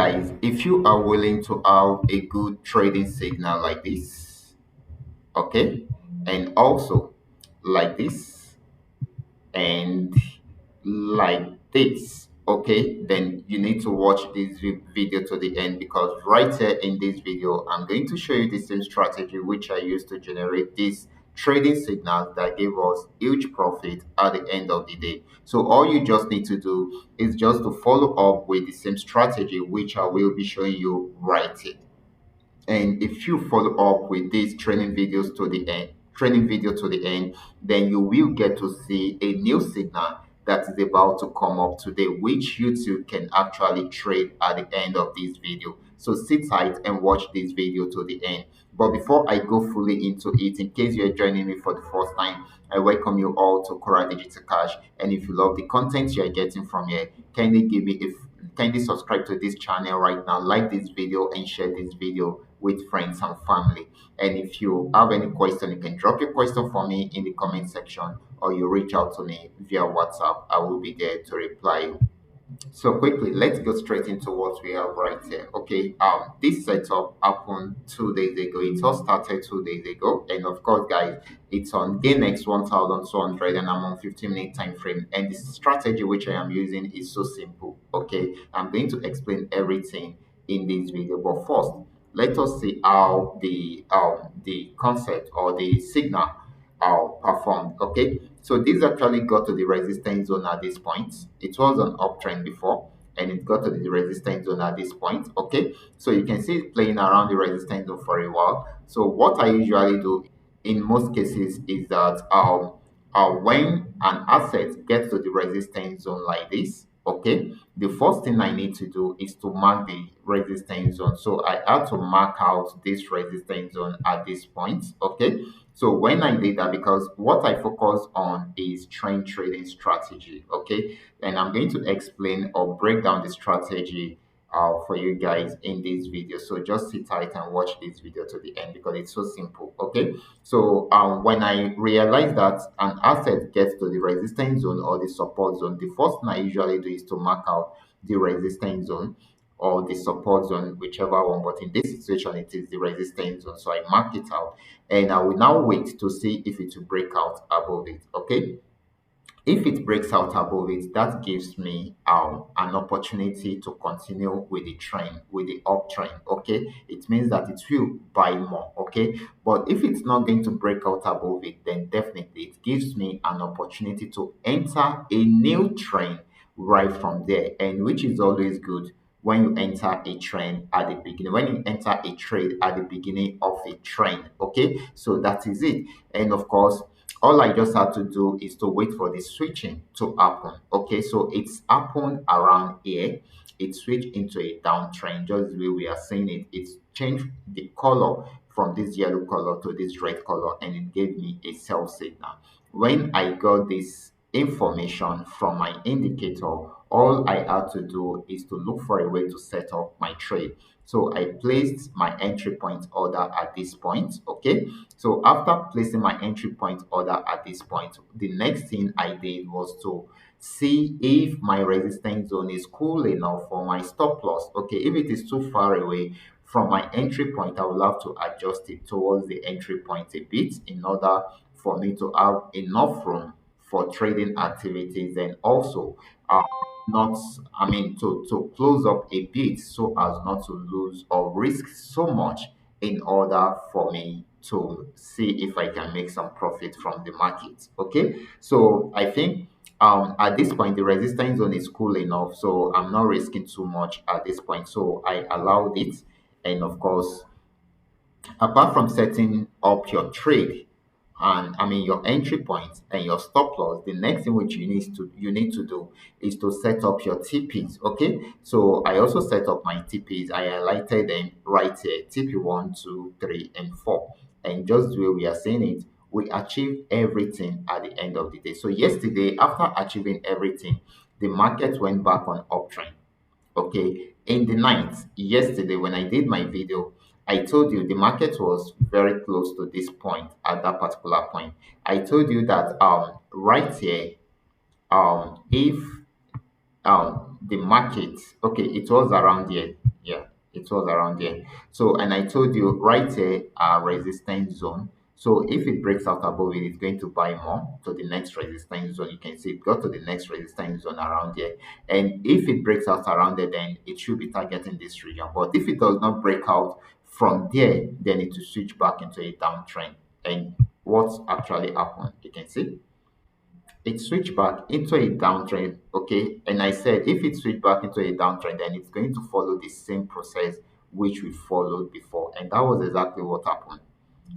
guys, if you are willing to have a good trading signal like this, okay, and also like this, and like this, okay, then you need to watch this video to the end, because right here in this video I'm going to show you the same strategy which I used to generate this trading signals that gave us huge profit at the end of the day. So all you just need to do is just to follow up with the same strategy which I will be showing you right here. And if you follow up with these training video to the end, then you will get to see a new signal that is about to come up today, which you too can actually trade at the end of this video. So sit tight and watch this video to the end. But before I go fully into it, in case you're joining me for the first time, I welcome you all to Qora Digital Cash. And if you love the content you're getting from here, kindly subscribe to this channel right now, like this video, and share this video with friends and family. And if you have any question, you can drop your question for me in the comment section, or you reach out to me via WhatsApp. I will be there to reply you. So quickly, let's go straight into what we have right here. Okay, this setup happened 2 days ago. It all started 2 days ago, and of course, guys, it's on GameX 1200, and I'm on 15-minute time frame. And the strategy which I am using is so simple. Okay, I'm going to explain everything in this video, but first, let us see how the concept or the signal performed. Okay, so this actually got to the resistance zone at this point. It was an uptrend before, and it got to the resistance zone at this point. Okay, so you can see it playing around the resistance zone for a while. So what I usually do in most cases is that when an asset gets to the resistance zone like this, okay, the first thing I need to do is to mark the resistance zone. So I had to mark out this resistance zone at this point. Okay, so when I did that, because what I focus on is trend trading strategy, okay, and I'm going to explain or break down the strategy for you guys in this video. So just sit tight and watch this video to the end, because it's so simple. Okay, so when I realize that an asset gets to the resistance zone or the support zone, the first thing I usually do is to mark out the resistance zone or the support zone, whichever one. But in this situation, it is the resistance zone. So I mark it out, and I will now wait to see if it will break out above it. Okay. If it breaks out above it, that gives me an opportunity to continue with the trend, with the uptrend. Okay, it means that it will buy more. Okay, but if it's not going to break out above it, then definitely it gives me an opportunity to enter a new trend right from there, and which is always good when you enter a trend at the beginning, when you enter a trade at the beginning of a trend. Okay, so that is it. And of course, all I just had to do is to wait for the switching to happen. Okay, so it's happened around here. It switched into a downtrend, just the way we are seeing it. It's changed the color from this yellow color to this red color, and it gave me a sell signal. When I got this information from my indicator, all I had to do is to look for a way to set up my trade. So I placed my entry point order at this point. Okay, so after placing my entry point order at this point, the next thing I did was to see if my resistance zone is cool enough for my stop loss. Okay, if it is too far away from my entry point, I will have to adjust it towards the entry point a bit in order for me to have enough room for trading activities, and also not to close up a bit so as not to lose or risk so much, in order for me to see if I can make some profit from the market. Okay, so I think at this point the resistance zone is cool enough, so I'm not risking too much at this point, so I allowed it. And of course, apart from setting up your trade, and your entry points and your stop loss, the next thing which you need to do is to set up your TPs. Okay, so I also set up my TPs. I highlighted them right here: TP 1, 2, 3, and 4. And just the way we are saying it, we achieved everything at the end of the day. So yesterday, after achieving everything, the market went back on uptrend. Okay, in the night yesterday when I did my video, I told you the market was very close to this point. At that particular point, I told you that right here, if the market, okay, it was around here, Yeah, it was around there. So, and I told you right here, resistance zone. So if it breaks out above it, it's going to buy more to the next resistance zone. You can see it got to the next resistance zone around there. And if it breaks out around there, then it should be targeting this region. But if it does not break out from there, then it will switch back into a downtrend. And what's actually happened, you can see it switched back into a downtrend. Okay, and I said if it switched back into a downtrend, then it's going to follow the same process which we followed before, and that was exactly what happened.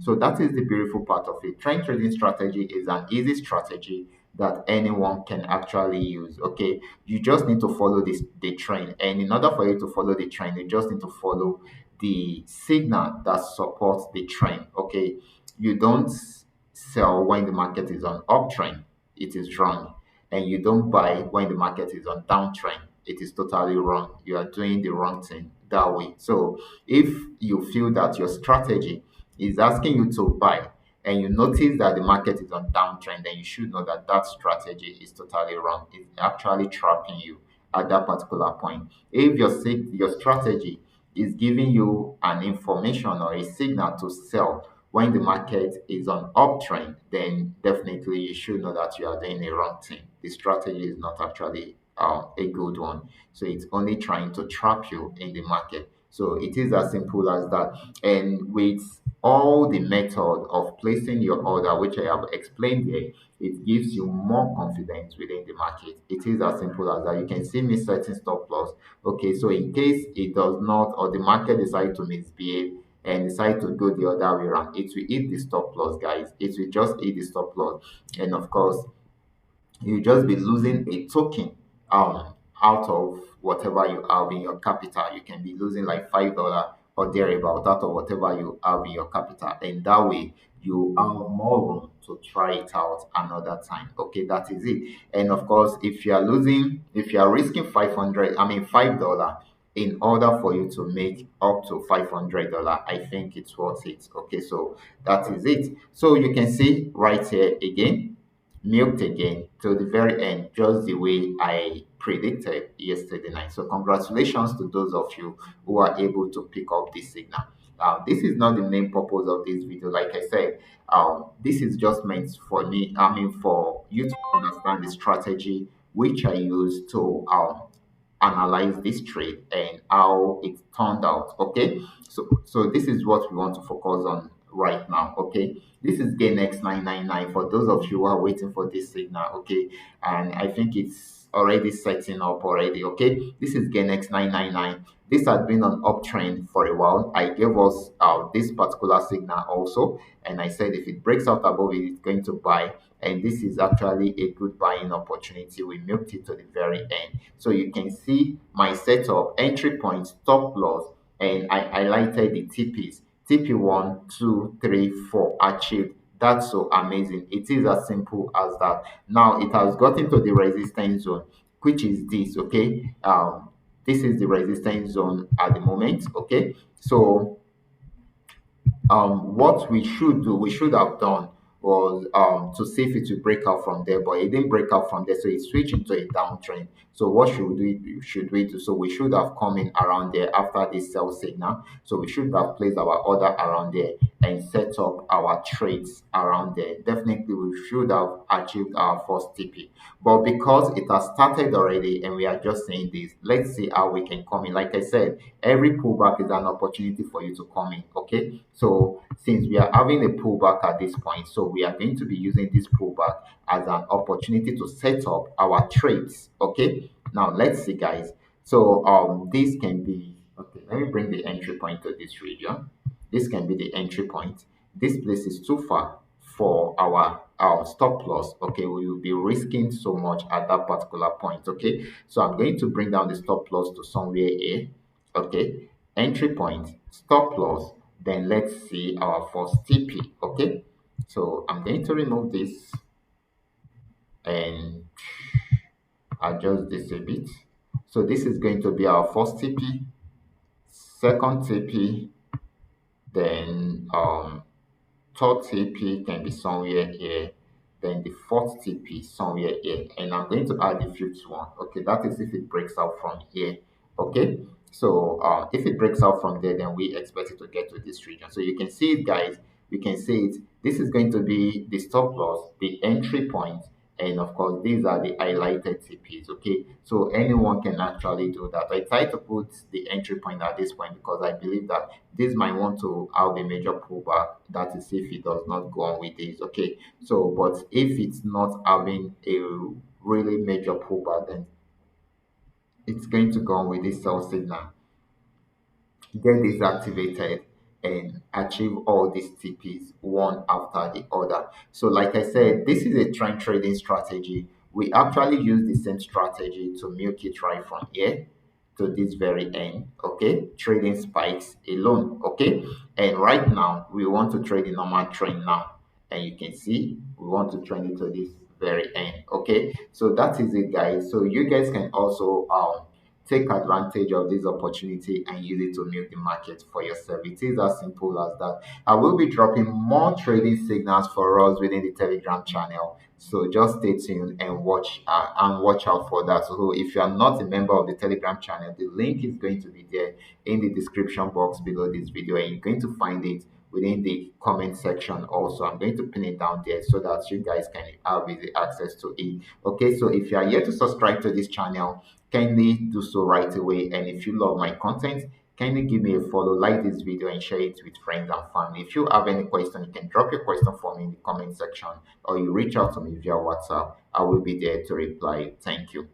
So that is the beautiful part of it. Trend trading strategy is an easy strategy that anyone can actually use. Okay, you just need to follow the trend, and in order for you to follow the trend, you just need to follow the signal that supports the trend. Okay, you don't sell when the market is on uptrend, it is wrong. And you don't buy when the market is on downtrend, it is totally wrong. You are doing the wrong thing that way. So if you feel that your strategy is asking you to buy and you notice that the market is on downtrend, then you should know that that strategy is totally wrong. It's actually trapping you at that particular point. If your strategy is giving you an information or a signal to sell when the market is on uptrend, then definitely you should know that you are doing the wrong thing. The strategy is not actually a good one. So it's only trying to trap you in the market. So it is as simple as that. And with all the method of placing your order, which I have explained here, it gives you more confidence within the market. It is as simple as that. You can see me setting stop loss. Okay, so in case it does not, or the market decide to misbehave and decide to go the other way around, it will hit the stop loss, guys. It will just hit the stop loss. And of course, you just be losing a token out of whatever you have in your capital. You can be losing like $5 or thereabout out of whatever you have in your capital, and that way you have more room to try it out another time. Okay, that is it. And of course, if you are risking 500, I mean $5 in order for you to make up to $500, I think it's worth it. Okay, so that is it. So you can see right here again, milked again till the very end, just the way I predicted yesterday night. So, congratulations to those of you who are able to pick up this signal. This is not the main purpose of this video. Like I said, this is just meant for me, I mean, for you to understand the strategy which I use to analyze this trade and how it turned out. Okay, so this is what we want to focus on right now. Okay, this is gain x999 for those of you who are waiting for this signal. Okay, and I think it's already setting up already. Okay, this is gain x999. This has been on uptrend for a while. I gave us this particular signal also, and I said if it breaks out above it, it's going to buy, and this is actually a good buying opportunity. We milked it to the very end. So you can see my setup, entry point, stop loss, and I highlighted the TPs. TP1, 2, 3, 4 achieved. That's so amazing. It is as simple as that. Now it has gotten to the resistance zone, which is this. Okay, this is the resistance zone at the moment. Okay, so what we should do, we should have done was to see if it will break out from there, but it didn't break out from there, so it switched into a downtrend. So what should we do? So we should have come in around there after this sell signal. So we should have placed our order around there and set up our trades around there. Definitely, we should have achieved our first TP. But because it has started already and we are just saying this, let's see how we can come in. Like I said, every pullback is an opportunity for you to come in. Okay, so since we are having a pullback at this point, so we are going to be using this pullback as an opportunity to set up our trades. Okay, now let's see, guys. So this can be, okay, let me bring the entry point to this region. This can be the entry point. This place is too far for our stop loss. Okay, we will be risking so much at that particular point. Okay, so I'm going to bring down the stop loss to somewhere here. Okay, entry point, stop loss, then let's see our first TP. Okay, so I'm going to remove this and adjust this a bit. So this is going to be our first TP, second TP, then third TP can be somewhere here, then the fourth TP somewhere here, and I'm going to add the fifth one. Okay, that is if it breaks out from here. Okay, So if it breaks out from there, then we expect it to get to this region. So you can see it, guys. You can see it. This is going to be the stop loss, the entry point, and of course, these are the highlighted TPs. Okay, so anyone can actually do that. I try to put the entry point at this point because I believe that this might want to have a major pullback. That is if it does not go on with this. Okay, so but if it's not having a really major pullback, then it's going to go on with this sell signal, get this activated, and achieve all these TPs one after the other. So, like I said, this is a trend trading strategy. We actually use the same strategy to milk it right from here to this very end. Okay, trading spikes alone. Okay, and right now we want to trade the normal trend now, and you can see we want to trend it to this very end. Okay, so that is it, guys. So you guys can also take advantage of this opportunity and use it to milk the market for yourself. It is as simple as that. I will be dropping more trading signals for us within the Telegram channel. So just stay tuned and watch out for that. So if you are not a member of the Telegram channel, the link is going to be there in the description box below this video, and you're going to find it within the comment section also. I'm going to pin it down there so that you guys can have easy access to it. Okay, so if you are yet to subscribe to this channel, kindly do so right away. And if you love my content, kindly give me a follow, like this video, and share it with friends and family. If you have any question, you can drop your question for me in the comment section, or you reach out to me via WhatsApp. I will be there to reply. Thank you.